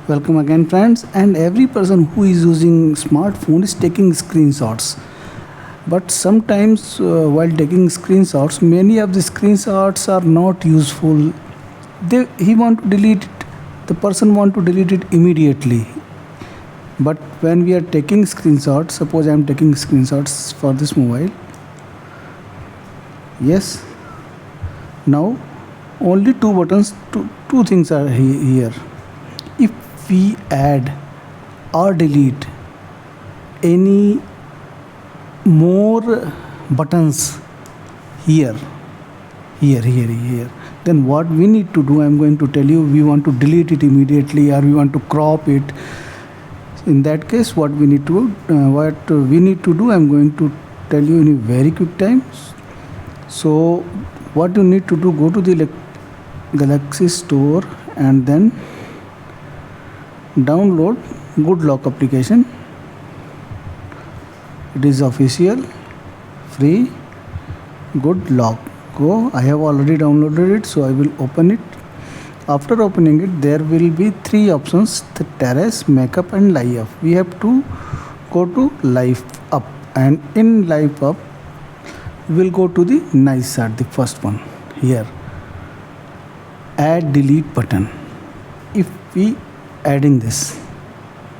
Welcome again friends, and every person who is using smartphone is taking screenshots. But sometimes while taking screenshots, many of the screenshots are not useful. He want to delete it. The person want to delete it immediately. But when we are taking screenshots, suppose I am taking screenshots for this mobile. Yes. Now only two buttons, two things are here. If we add or delete any more buttons here, then what we need to do, I'm going to tell you. We want to delete it immediately or we want to crop it. In that case, what we need to do, I'm going to tell you in a very quick time. So what you need to do, go to the Galaxy Store and then download Good Lock application. It is official, free, Good Lock. Go. I have already downloaded it, so I will open it. After opening it, there will be three options: the terrace, makeup and live up. We have to go to live up, and in live up we will go to the nice side, the first one here, add delete button. If we adding this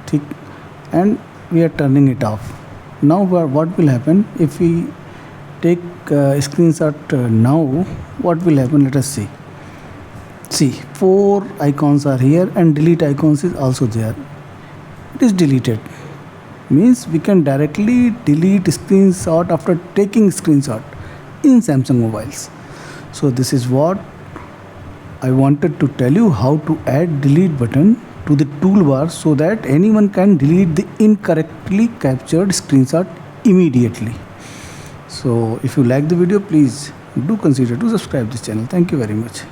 tick and we are turning it off, now what will happen if we take a screenshot now? What will happen? Let us see, four icons are here and delete icons is also there. It is deleted, means we can directly delete screenshot after taking screenshot in Samsung mobiles. So this is what I wanted to tell you, how to add delete button to the toolbar so that anyone can delete the incorrectly captured screenshot immediately. So if you like the video, please do consider to subscribe this channel. Thank you very much.